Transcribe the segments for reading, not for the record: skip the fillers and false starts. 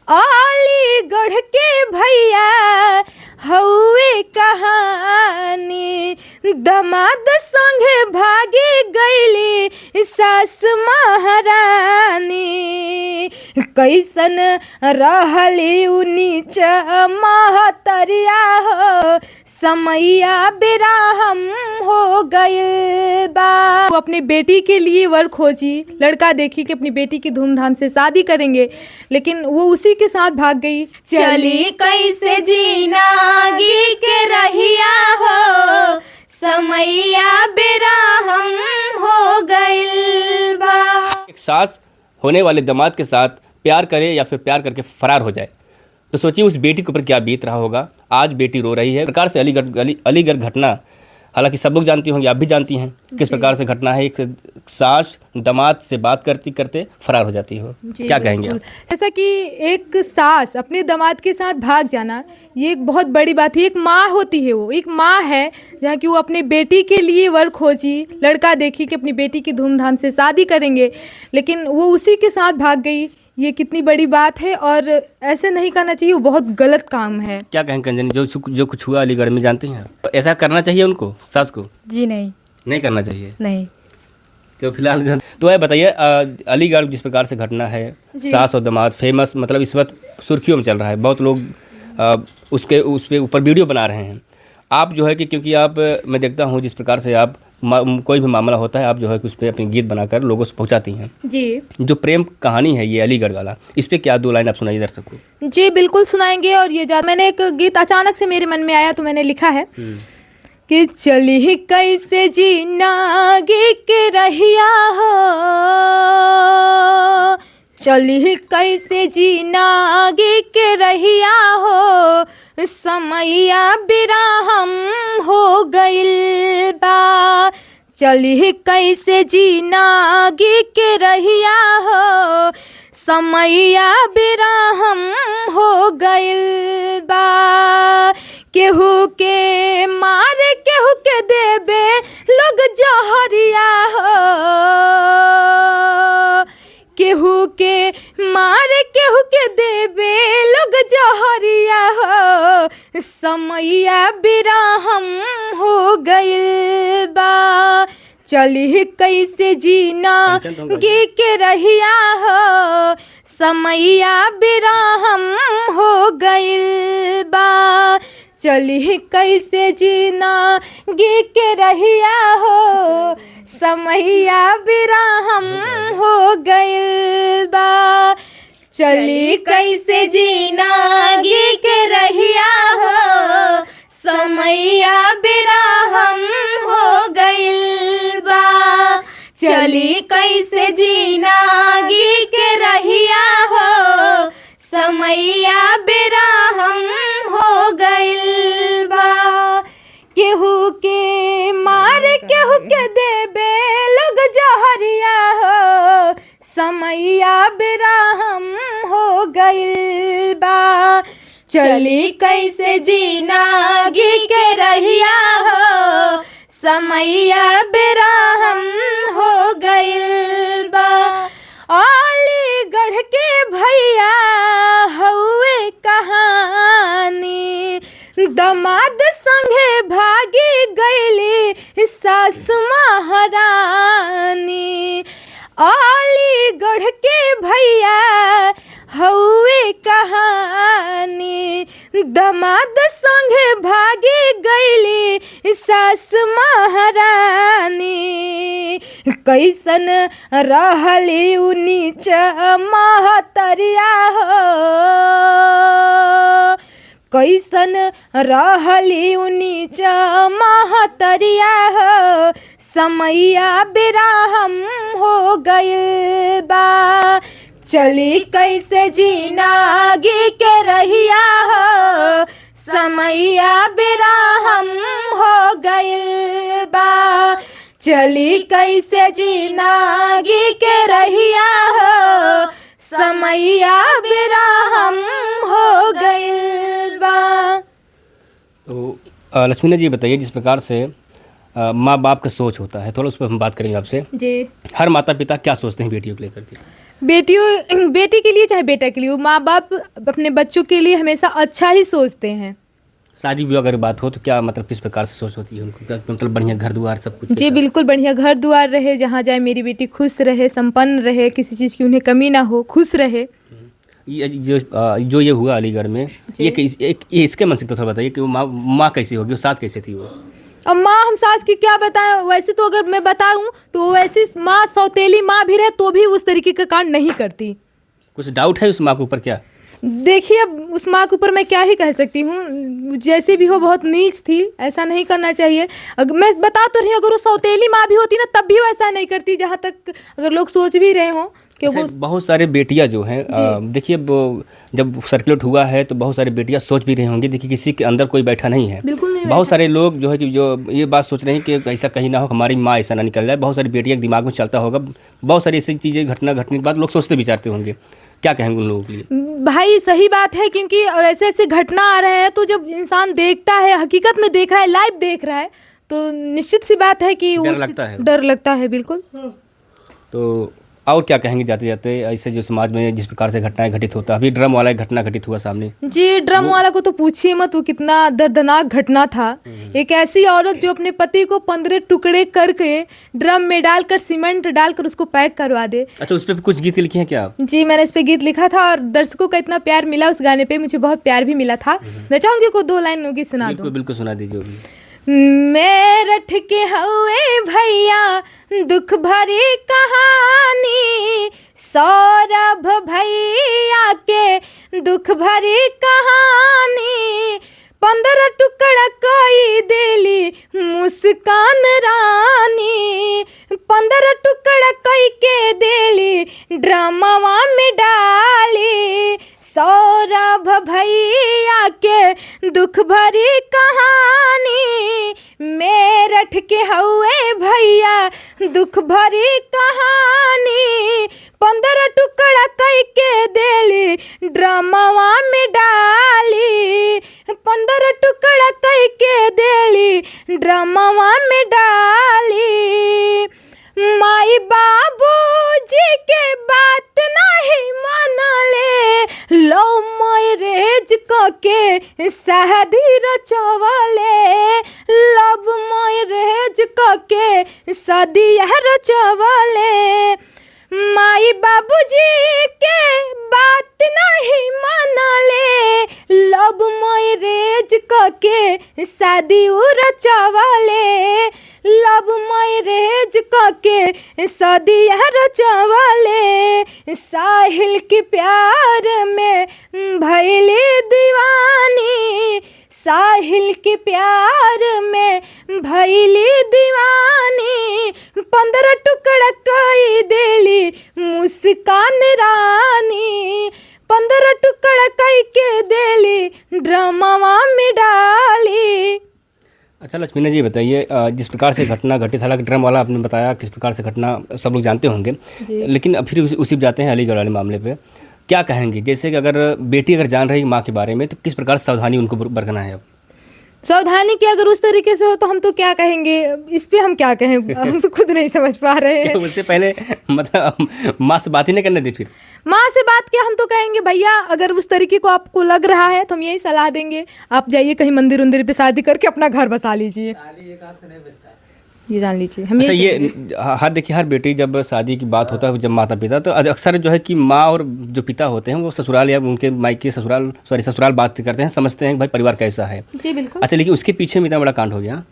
अलीगढ़ के भैया हउए कहानी, दमाद संगे भागे गईली सास महारानी। कैसन रहली उ नीच महतरिया हो, समैया बेराहम हो गइल बा। वो अपनी बेटी के लिए वर खोजी, लड़का देखी कि अपनी बेटी की धूमधाम से शादी करेंगे, लेकिन वो उसी के साथ भाग गई। चली कैसे जीनागी के रहिया हो, समैया बेराहम हो गइल बा। एक सास होने वाले दामाद के साथ प्यार करे या फिर प्यार करके फरार हो जाए तो सोचिए उस बेटी के ऊपर क्या बीत रहा होगा। आज बेटी रो रही है। प्रकार से अलीगढ़ घटना, हालांकि सब लोग जानती होंगी, आप भी जानती हैं किस प्रकार से घटना है। एक सास दामाद से बात करते करते फरार हो जाती हो, क्या कहेंगे आप? जैसा कि एक सास अपने दामाद के साथ भाग जाना, ये एक बहुत बड़ी बात है। एक माँ होती है, वो एक माँ है जहाँ कि वो अपने बेटी के लिए वर खोजी, लड़का देखी कि अपनी बेटी की धूमधाम से शादी करेंगे, लेकिन वो उसी के साथ भाग गई। ये कितनी बड़ी बात है और ऐसे नहीं करना चाहिए, वो बहुत गलत काम है। क्या कहें कंजन, जो कुछ हुआ अलीगढ़ में जानते हैं आप? ऐसा करना चाहिए उनको, सास को? जी नहीं करना चाहिए। नहीं। तो फिलहाल तो ये बताइए, अलीगढ़ जिस प्रकार से घटना है, सास और दामाद फेमस, मतलब इस वक्त सुर्खियों में चल रहा है। बहुत लोग उसके ऊपर वीडियो बना रहे हैं। आप जो है कि क्योंकि मैं देखता हूँ जिस प्रकार से आप कोई भी मामला होता है, आप जो है कि उस पर अपनी गीत बनाकर लोगों से पहुँचाती हैं जी। जो प्रेम कहानी है ये अलीगढ़ वाला, इस पर क्या 2 लाइन आप सुनाइए दर्शक को। जी बिल्कुल सुनाएंगे। और ये मैंने एक गीत अचानक से मेरे मन में आया तो मैंने लिखा है कि चली कैसे जीनागी के रहिया हो, चली कैसे जीनागी के रहिया हो, समैया बेराहम हो गइल बा। चली कैसे जीनागी के रहिया हो, समैया बेराहम हो गइल बा। केहू के मार केहू के देबे लोग जहरिया हो, केहू के मार केहू के देबे लोग जहरिया हो, समैया बेराहम हो गइल बा। चली कैसे जीनागी के रहिया हो, समैया बेराहम हो गइल बा। चली कैसे जीनागी के रहिया हो, समैया बेराहम हो गइल बा। चली कैसे जीनागी के रहिया हो, समैया बेराहम हो गइल बा। चली कैसे जीनागी के रहिया हो, समैया बेराहम हो गइल बा। केहू के मार केहू के देबे लोग जहरिया हो, समैया बेराहम हो गइल बा। चली कैसे जीनागी के रहिया हो, समैया बेराहम हो गइल बा। अलीगढ़ के भैया हउए कहानी, दमाद संगे भागी गईली सास महारानी। अलीगढ़ के भैया हउए कहानी, दमाद संगे भागी गईली सास महारानी। कैसन रहली उ नीच महतरिया हो, कैसन रहली उ नीच महतरिया हो, समैया बेराहम हो गइल बा। चली कैसे जीनागी के रहिया हो, समैया बेराहम हो गइल बा। चली कैसे जीनागी के रहिया हो, समैया बेराहम हो गइल बा। तो लक्ष्मीना जी बताइए, जिस प्रकार से माँ बाप का सोच होता है, थोड़ा उस पर हम बात करेंगे आपसे जी। हर माता पिता क्या सोचते हैं बेटियों को लेकर के? बेटी के लिए चाहे बेटा के लिए, वो माँ बाप अपने बच्चों के लिए हमेशा अच्छा ही सोचते हैं। शादी विवाह अगर बात हो तो क्या मतलब किस प्रकार से सोच होती है उनको, क्या मतलब बढ़िया घर द्वार सब कुछ? जी बिल्कुल, बढ़िया घर द्वार रहे, जहाँ जाए मेरी बेटी खुश रहे, संपन्न रहे, किसी चीज़ की उन्हें कमी ना हो, खुश रहे। ये जो ये हुआ अलीगढ़ में, ये इसके मन से तो थोड़ा बताइए कि वो माँ कैसी होगी, वो सास कैसी थी वो? अब माँ, हम सास की क्या बताएं, वैसे तो अगर मैं बताऊं तो वैसी माँ, सौतेली माँ भी रहे तो भी उस तरीके का कांड नहीं करती। कुछ डाउट है उस माँ के ऊपर क्या? देखिए, अब उस माँ के ऊपर मैं क्या ही कह सकती हूँ, जैसे भी हो बहुत नीच थी, ऐसा नहीं करना चाहिए। अगर मैं बता तो रही हूँ, अगर वो सौतेली माँ भी होती ना तब भी वो ऐसा नहीं करती, जहाँ तक अगर लोग सोच भी रहे हों कि अच्छा, वो। बहुत सारे बेटियां जो हैं, देखिए जब सर्कुलेट हुआ है तो बहुत सारी बेटियां सोच भी रही होंगी, देखिए किसी के अंदर कोई बैठा नहीं है, बिल्कुल नहीं बहुत सारे लोग जो है कि जो ये बात सोच रहे हैं कि ऐसा कहीं ना हो, हमारी माँ ऐसा ना निकल जाए, बहुत सारी बेटियां के दिमाग में चलता होगा, बहुत सारी ऐसी चीज़ें घटने के बाद लोग सोचते विचारते होंगे, क्या कहेंगे उन लोगों के लिए? भाई सही बात है, क्योंकि ऐसे ऐसे घटना आ रहे हैं तो जब इंसान देखता है, हकीकत में देख रहा है, लाइव देख रहा है, तो निश्चित सी बात है कि डर लगता है बिल्कुल। तो और क्या कहेंगे जाते जाते ऐसे जो समाज में जिस प्रकार से घटनाएं घटित होता है, अभी ड्रम वाला एक घटना घटित हुआ सामने? जी, ड्रम वाला को तो पूछिए मत, वो कितना दर्दनाक घटना था। एक ऐसी औरत जो अपने पति को 15 टुकड़े करके ड्रम में डालकर, सीमेंट डालकर उसको पैक करवा दे। अच्छा, उस पर कुछ गीत लिखे हैं क्या आप? जी, मैंने इस पे गीत लिखा था और दर्शकों का इतना प्यार मिला उस गाने पे, मुझे बहुत प्यार भी मिला था। मैं चाहूंगी को 2 लाइन गीत सुना दूं। बिल्कुल सुना दीजिए अभी। मेरठ के हवे भैया दुख भरी कहानी, सौरभ भैया के दुख भरी कहानी, 15 टुकड़ा कोई देली मुस्कान रानी, 15 टुकड़ा कोई के देली ड्रामावा में डाली, सौरभ भैया के दुख भरी कहानी, मेरठ के हवे भैया दुख भरी कहानी, 15 टुकड़ा कई के देली ड्रामावा में डाली, 15 टुकड़ा कई के देली ड्रामावा में डाली, माई बाबू जी के बात नहीं मानले, लव मैरेज के शादी रचवले, लव मैरेज के शादी रचवले, माई बाबू जी के बात नहीं मानले, लव मैरेज के शादी रचवले, लव मैरेज के शादी रचवले, साहिल के प्यार में भइली दीवानी, साहिल के प्यार में भइली दीवानी, 15 टुकड़ा कई देली मुस्कान रानी, 15 टुकड़ा कई के देली ड्रामावा में डाली। अच्छा लक्ष्मीना जी बताइए, जिस प्रकार से घटना घटित, हालांकि ड्रम वाला आपने बताया किस प्रकार से घटना सब लोग जानते होंगे, लेकिन फिर उसी पे जाते हैं अलीगढ़ वाले मामले पे, क्या कहेंगे? जैसे कि अगर बेटी अगर जान रही माँ के बारे में तो किस प्रकार से सावधानी उनको बरतना है? अब सावधानी की अगर उस तरीके से हो तो हम तो क्या कहेंगे, इस पे हम क्या कहें, हम तो खुद नहीं समझ पा रहे हैं। उससे पहले मतलब माँ से बात ही नहीं करने दी, फिर माँ से बात किया, हम तो कहेंगे भैया अगर उस तरीके को आपको लग रहा है तो हम यही सलाह देंगे, आप जाइए कहीं मंदिर उंदिर पे शादी करके अपना घर बसा लीजिए, ये जान लीजिए। हम अच्छा, ये हर देखिए हर बेटी जब शादी की बात होता है, जब माता पिता, तो अक्सर जो है कि माँ और जो पिता होते हैं वो ससुराल या उनके मायके ससुराल बात करते हैं, समझते हैं कि भाई परिवार कैसा है। जी बिल्कुल। अच्छा, लेकिन उसके पीछे में इतना बड़ा कांड हो गया।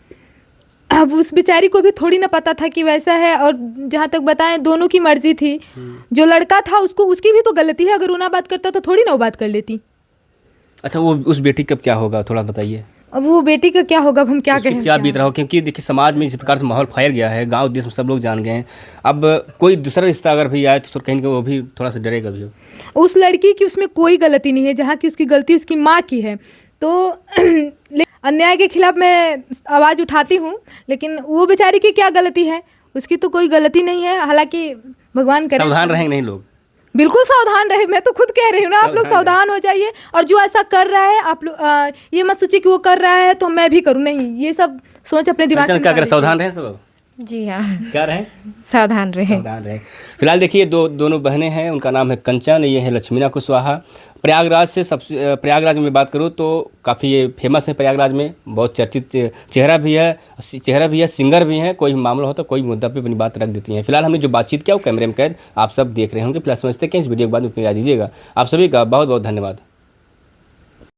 अब उस बेचारी को भी थोड़ी ना पता था कि वैसा है, और जहाँ तक बताएं दोनों की मर्जी थी, जो लड़का था उसको, उसकी भी तो गलती है, अगर वो ना बात करता तो थोड़ी ना वो बात कर लेती। अच्छा, वो उस बेटी का क्या होगा थोड़ा बताइए। अब वो बेटी का क्या होगा, अब हम क्या कहें, क्या बीत रहा हो, क्योंकि देखिए समाज में इस प्रकार से माहौल फैल गया है, गांव देश में सब लोग जान गए हैं, अब कोई दूसरा रिश्ता अगर भी आए तो कहीं वो भी थोड़ा सा डरेगा भी। उस लड़की की उसमें कोई गलती नहीं है, जहाँ की उसकी गलती उसकी माँ की है, तो अन्याय के खिलाफ मैं आवाज़ उठाती हूँ, लेकिन वो बेचारी की क्या गलती है, उसकी तो कोई गलती नहीं है। हालांकि भगवान करे सावधान रहेंगे नहीं लोग, बिल्कुल सावधान रहे, मैं तो खुद कह रही हूँ ना, आप लोग सावधान हो जाइए, और जो ऐसा कर रहा है आप लोग ये मत सोचिए कि वो कर रहा है तो मैं भी करूँ, नहीं, ये सब सोच अपने दिमाग में क्या करें, सावधान रहे सब? जी हाँ, क्या रहे, सावधान रहे। सावधान रहे। फिलहाल देखिए दोनों बहनें हैं, उनका नाम है कंचन, ये है लक्ष्मीना कुशवाहा। प्रयागराज से प्रयागराज में बात करूँ तो काफ़ी ये फेमस है, प्रयागराज में बहुत चर्चित चेहरा भी है, सिंगर भी हैं। कोई मामला हो तो कोई मुद्दा पे अपनी बात रख देती हैं। फिलहाल हमने जो बातचीत किया वो कैमरे में कैद आप सब देख रहे होंगे। फिलहाल समझते हैं कि इस वीडियो के बाद में अपनी राय दीजिएगा। आप सभी का बहुत बहुत धन्यवाद।